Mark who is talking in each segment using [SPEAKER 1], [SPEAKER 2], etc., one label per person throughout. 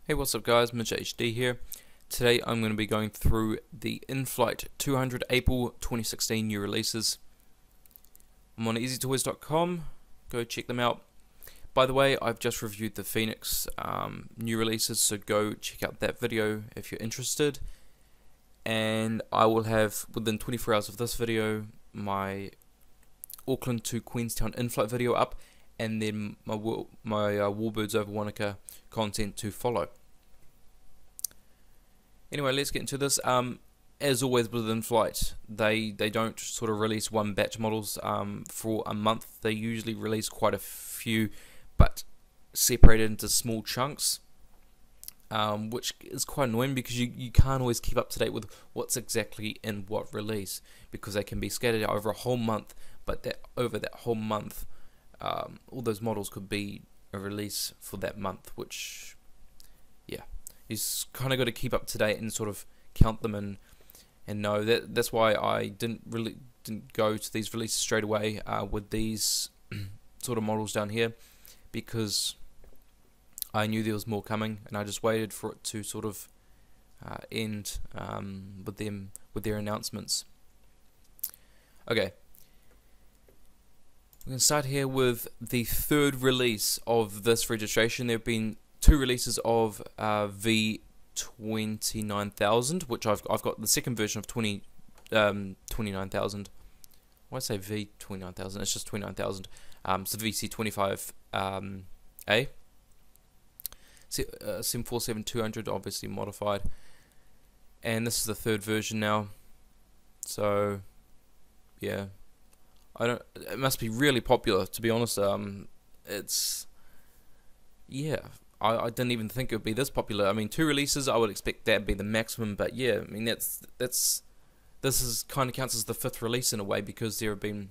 [SPEAKER 1] Hey, what's up guys, Mitch HD here. Today I'm going to be going through the Inflight 200 April 2016 new releases. I'm on easytoys.com, go check them out. By the way, I've just reviewed the Phoenix new releases, so go check out that video if you're interested. And I will have, within 24 hours of this video, my Auckland to Queenstown Inflight video up, and then my Warbirds over Wanaka content to follow. Anyway, let's get into this. As always with Inflight, they don't sort of release one batch models for a month. They usually release quite a few, but separated into small chunks, which is quite annoying because you can't always keep up to date with what's exactly in what release, because they can be scattered out over a whole month, but over that whole month, all those models could be a release for that month, which, yeah, you kind of got to keep up to date and sort of count them and know that. That's why I didn't go to these releases straight away with these sort of models down here, because I knew there was more coming, and I just waited for it to sort of end with their announcements. Okay. We're going to start here with the third release of this registration. There have been two releases of V29000, which I've got the second version of 29000. Why say V29000? It's just 29000. It's the VC25A. Sim 47200, obviously modified, and this is the third version now. So yeah, it must be really popular, to be honest. It's, yeah, I didn't even think it would be this popular. I mean, two releases, I would expect that to be the maximum, but yeah, I mean, this is kind of counts as the fifth release in a way, because there have been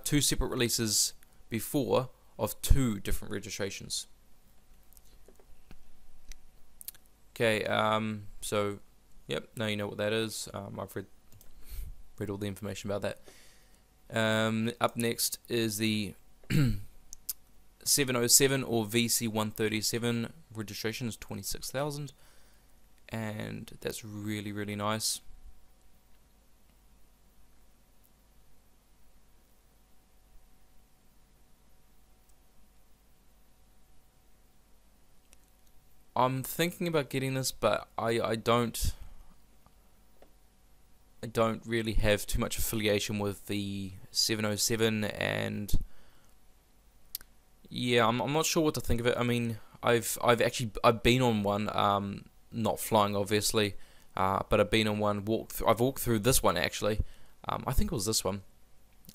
[SPEAKER 1] two separate releases before of two different registrations. Okay, so yep, now you know what that is. I've read all the information about that. Up next is the 707 or VC137 registration is 26,000, and that's really nice. I'm thinking about getting this, but I don't really have too much affiliation with the 707, and yeah, I'm not sure what to think of it. I mean, I've been on one, not flying obviously, but I've been on one. I've walked through this one actually. I think it was this one.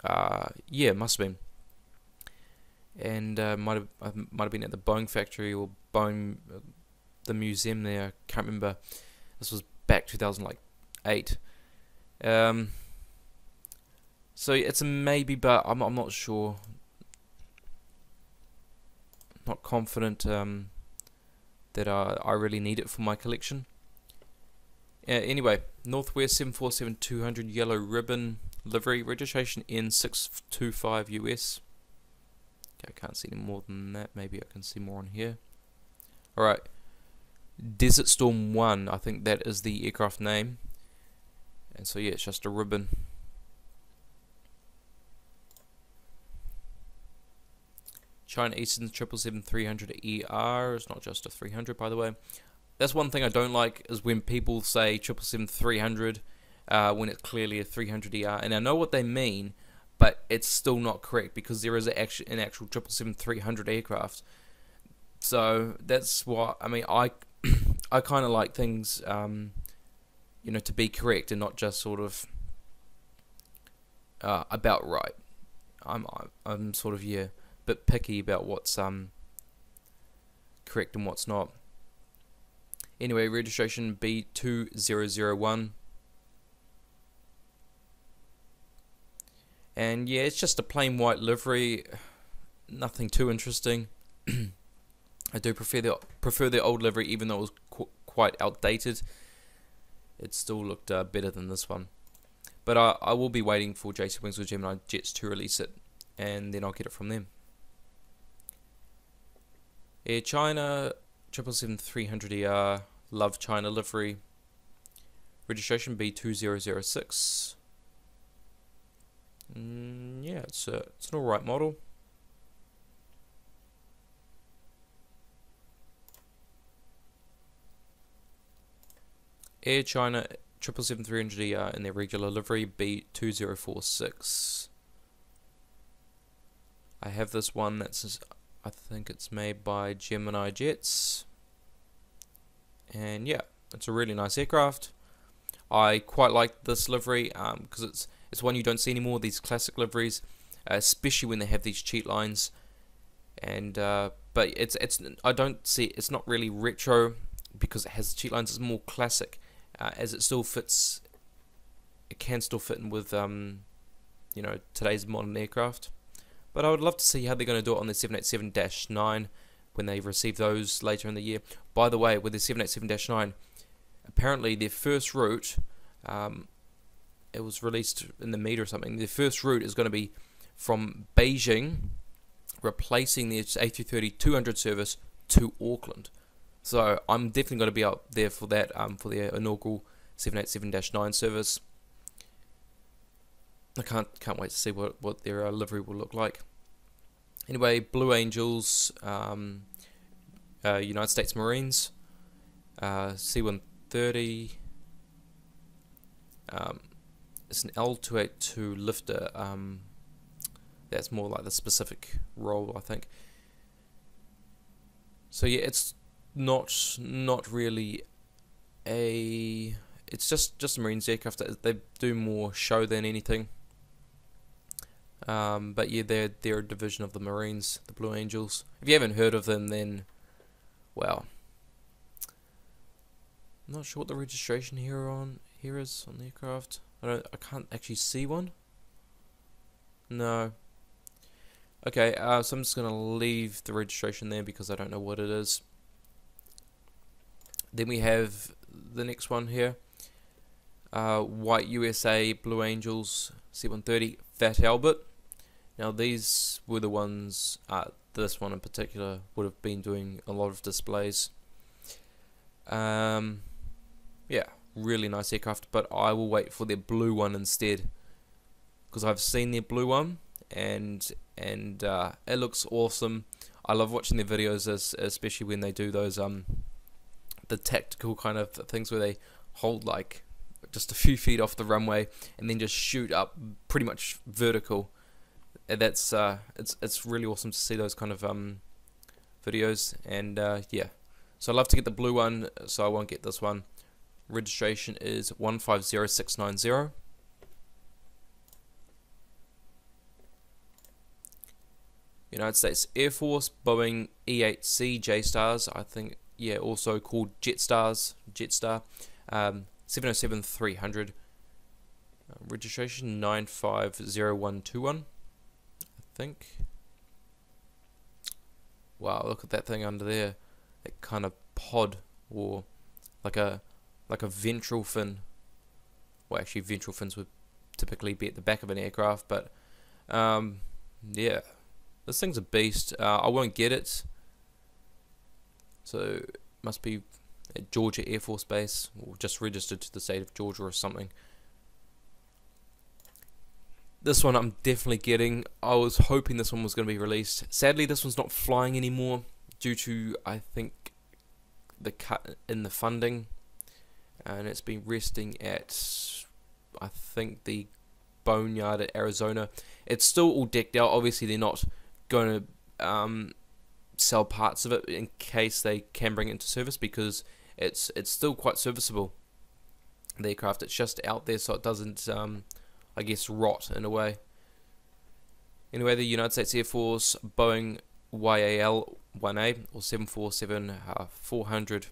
[SPEAKER 1] Yeah, it must have been. And might have been at the Boeing factory or Boeing, the museum there. I can't remember. This was back 2008. So it's a maybe, but I'm not sure. Not confident that I really need it for my collection. Anyway, Northwest 747-200 yellow ribbon livery, registration N625 US. Okay, I can't see any more than that. Maybe I can see more on here. Alright, Desert Storm 1, I think that is the aircraft name. And so yeah, it's just a ribbon. China Eastern 777-300ER is not just a 300, by the way. That's one thing I don't like, is when people say 777-300 when it's clearly a 300ER, and I know what they mean, but it's still not correct, because there is an actual 777-300 aircraft. So that's why, I mean, I kind of like things, you know, to be correct and not just sort of about right. I'm sort of, yeah, bit picky about what's correct and what's not. Anyway, registration B2001, and yeah, it's just a plain white livery, nothing too interesting. I do prefer the old livery, even though it was quite outdated. It still looked better than this one. But I will be waiting for JC Wings or Gemini Jets to release it, and then I'll get it from them. Air China 777-300ER, Love China livery, registration B2006. Yeah, it's an alright model. Air China 777-300ER in their regular livery B2046. I have this one that's, I think it's made by Gemini Jets, and yeah, it's a really nice aircraft. I quite like this livery because it's one you don't see anymore, these classic liveries, especially when they have these cheat lines. And but it's I don't see, it's not really retro because it has the cheat lines. It's more classic, as it still fits. It can still fit in with you know, today's modern aircraft. But I would love to see how they're going to do it on the 787-9 when they receive those later in the year. By the way, with the 787-9, apparently their first route, it was released in the media or something, their first route is going to be from Beijing, replacing the A330-200 service to Auckland. So I'm definitely going to be out there for that, for their inaugural 787-9 service. I can't wait to see what their livery will look like. Anyway, Blue Angels, United States Marines, C-130. It's an L-282 lifter. That's more like the specific role, I think. So yeah, it's not really a. It's just a Marines aircraft. They do more show than anything. But yeah, they're a division of the Marines, the Blue Angels. If you haven't heard of them, then, well, I'm not sure what the registration here is on the aircraft. I can't actually see one. No. Okay, so I'm just gonna leave the registration there because I don't know what it is. Then we have the next one here. White USA Blue Angels C-130 Fat Albert. Now these were the ones, this one in particular would have been doing a lot of displays. Yeah, really nice aircraft, but I will wait for their blue one instead, because I've seen their blue one and it looks awesome. I love watching their videos, especially when they do those the tactical kind of things where they hold like just a few feet off the runway and then just shoot up pretty much vertical. And that's it's really awesome to see those kind of videos. And yeah, so I'd love to get the blue one, so I won't get this one. Registration is 150690. United States Air Force Boeing E-8C J-Stars, I think, yeah, also called Jetstar, 707-300, registration 950121, I think. Wow, look at that thing under there, that kind of pod, or like a ventral fin. Well, actually ventral fins would typically be at the back of an aircraft, but yeah, this thing's a beast. I won't get it, so it must be at Georgia Air Force Base, or just registered to the state of Georgia or something. This one I'm definitely getting. I was hoping this one was going to be released. Sadly, this one's not flying anymore due to, I think, the cut in the funding, and it's been resting at, I think, the boneyard at Arizona. It's still all decked out. Obviously, they're not going to sell parts of it in case they can bring it into service, because it's still quite serviceable, the aircraft. It's just out there so it doesn't I guess rot in a way. Anyway, the United States Air Force Boeing YAL-1A or 747-400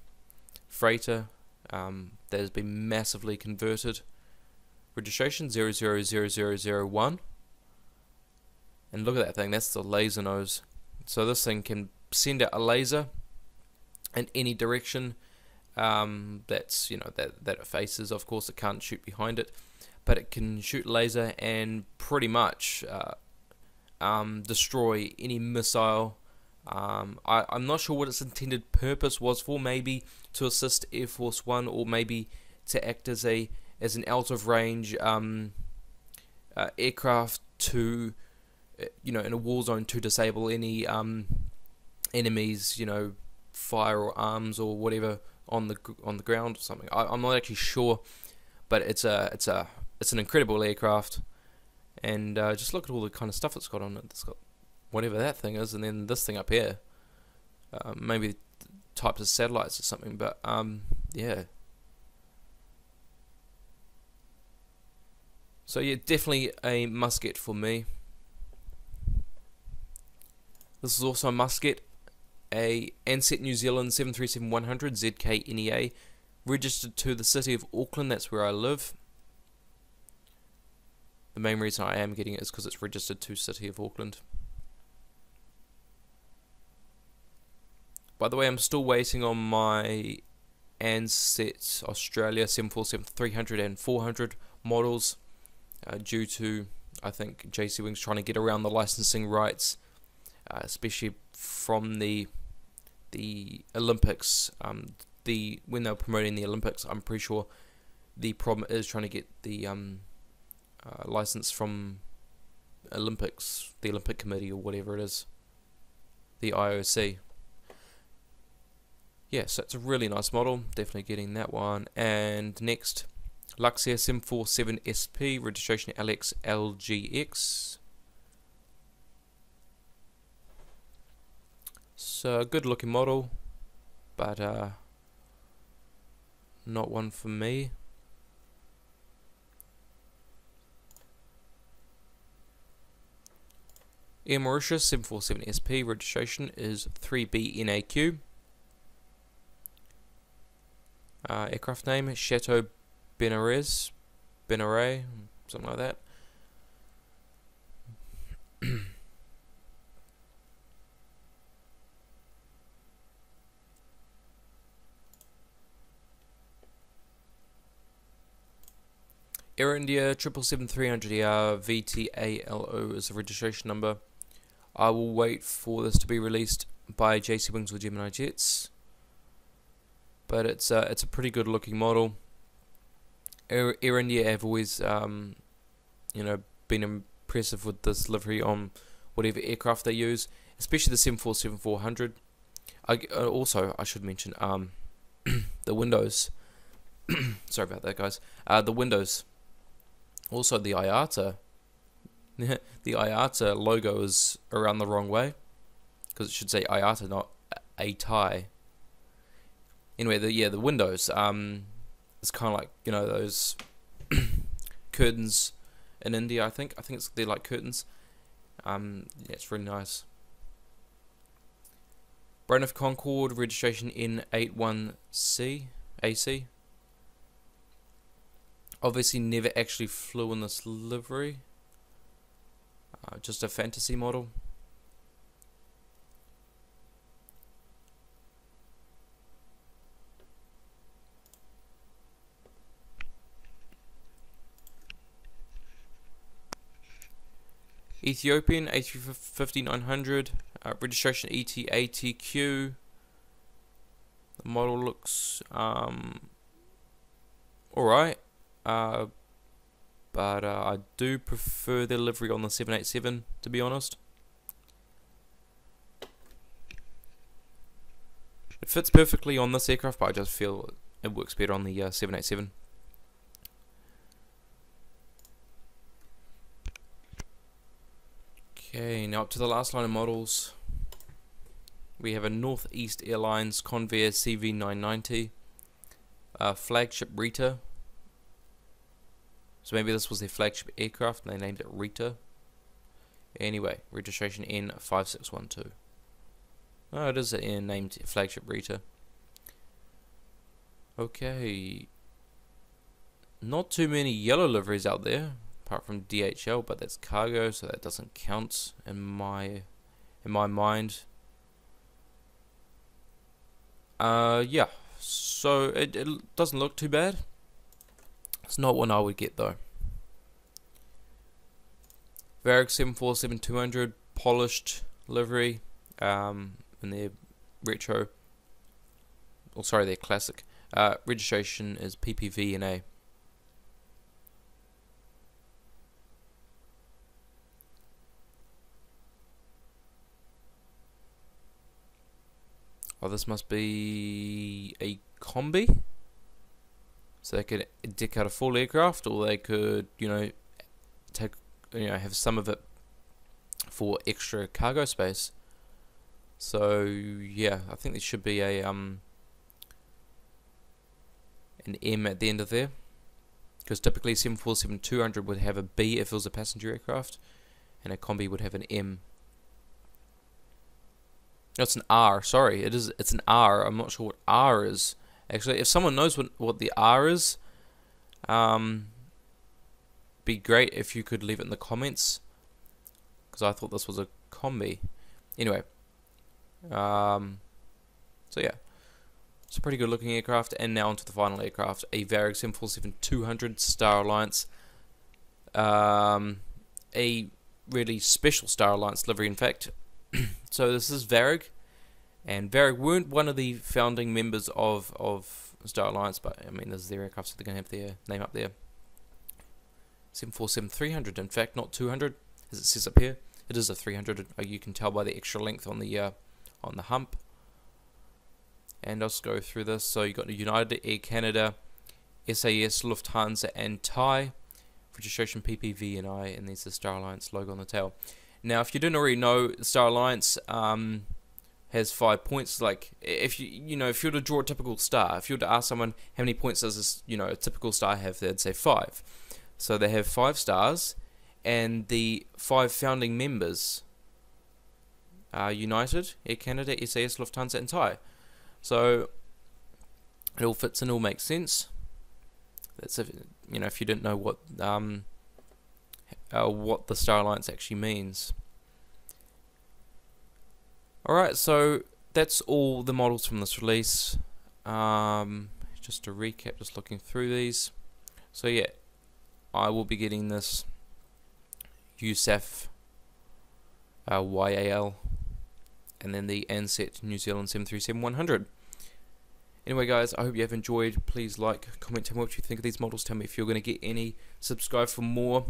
[SPEAKER 1] freighter that has been massively converted. Registration 000001. And look at that thing, that's the laser nose. So this thing can send out a laser in any direction that's, you know, that it faces. Of course, it can't shoot behind it, but it can shoot laser and pretty much destroy any missile I'm not sure what its intended purpose was for. Maybe to assist Air Force One, or maybe to act as an out of range aircraft to, in a war zone, to disable any enemies, fire or arms or whatever on the ground or something. I'm not actually sure, but it's an incredible aircraft, and just look at all the kind of stuff it's got on it. It's got whatever that thing is, and then this thing up here, maybe types of satellites or something. But yeah. So yeah, definitely a must get for me. This is also a must get. A Ansett New Zealand 737-100 ZK-NEA, registered to the City of Auckland. That's where I live. The main reason I am getting it is because it's registered to City of Auckland. By the way, I'm still waiting on my Ansett Australia 747-300 and 400 models, due to, I think, JC Wings trying to get around the licensing rights, especially from the Olympics. When they were promoting the Olympics, I'm pretty sure the problem is trying to get the license from Olympics, the Olympic Committee or whatever it is, the IOC. Yeah, so it's a really nice model, definitely getting that one. And next, Luxair 747SP, registration LXLGX. So a good looking model, but not one for me. Air Mauritius 747SP, registration is 3BNAQ. Aircraft name Chateau Benares, something like that. Air India 777-300ER VTALO is the registration number. I will wait for this to be released by JC Wings or Gemini Jets, but it's a pretty good looking model. Air India have always been impressive with this livery on whatever aircraft they use, especially the 747-400. Also, I should mention the windows. Sorry about that, guys. The windows. Also, the IATA. The IATA logo is around the wrong way, because it should say IATA, not ATI. Anyway, the windows. It's kind of like those curtains in India. I think they're like curtains. Yeah, it's really nice. Braniff Concorde, registration N81C AC. Obviously never actually flew in this livery. Just a fantasy model. Ethiopian A350-900, registration ETATQ. The model looks alright. But I do prefer the livery on the 787, to be honest. It fits perfectly on this aircraft, but I just feel it works better on the 787. Okay, now up to the last line of models. We have a Northeast Airlines Convair CV990, flagship Rita. So maybe this was their flagship aircraft and they named it Rita. Anyway, registration N5612. Oh, it is a named flagship Rita. Okay. Not too many yellow liveries out there, apart from DHL, but that's cargo, so that doesn't count in my mind. Yeah. So it doesn't look too bad. It's not one I would get though. Varig 747-200 polished livery, in their retro, or sorry, their classic. Registration is PPV&A. Oh, this must be a combi. So they could deck out a full aircraft, or they could, take, have some of it for extra cargo space. So yeah, I think there should be a an M at the end of there, because typically 747-200 would have a B if it was a passenger aircraft, and a combi would have an M. No, it's an R. Sorry, it's an R. I'm not sure what R is. Actually, if someone knows what the R is, be great if you could leave it in the comments, because I thought this was a combi. Anyway, so yeah, it's a pretty good looking aircraft. And now onto the final aircraft, a Varig 747-200 Star Alliance, a really special Star Alliance livery, in fact. So this is Varig, and Varig weren't one of the founding members of Star Alliance, but I mean, this is their aircraft, so they're going to have their name up there. 747-300, in fact, not 200, as it says up here. It is a 300. You can tell by the extra length on the hump. And I'll just go through this. So you got United, Air Canada, SAS, Lufthansa, and Thai. Registration PPV&I, and there's the Star Alliance logo on the tail. Now, if you didn't already know, Star Alliance has 5 points. Like, if you were to draw a typical star, if you were to ask someone how many points does this, a typical star have, they'd say 5. So they have 5 stars, and the 5 founding members are United, Air Canada, SAS, Lufthansa, and Thai. So it all fits and all makes sense. That's if you didn't know what the Star Alliance actually means. Alright, so that's all the models from this release. Just to recap, just looking through these. So yeah, I will be getting this USAF YAL, and then the Ansett New Zealand 737-100. Anyway guys, I hope you have enjoyed. Please like, comment, tell me what you think of these models, tell me if you're going to get any, subscribe for more,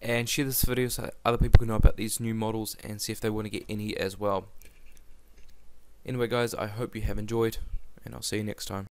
[SPEAKER 1] and share this video so other people can know about these new models and see if they want to get any as well. Anyway guys, I hope you have enjoyed, and I'll see you next time.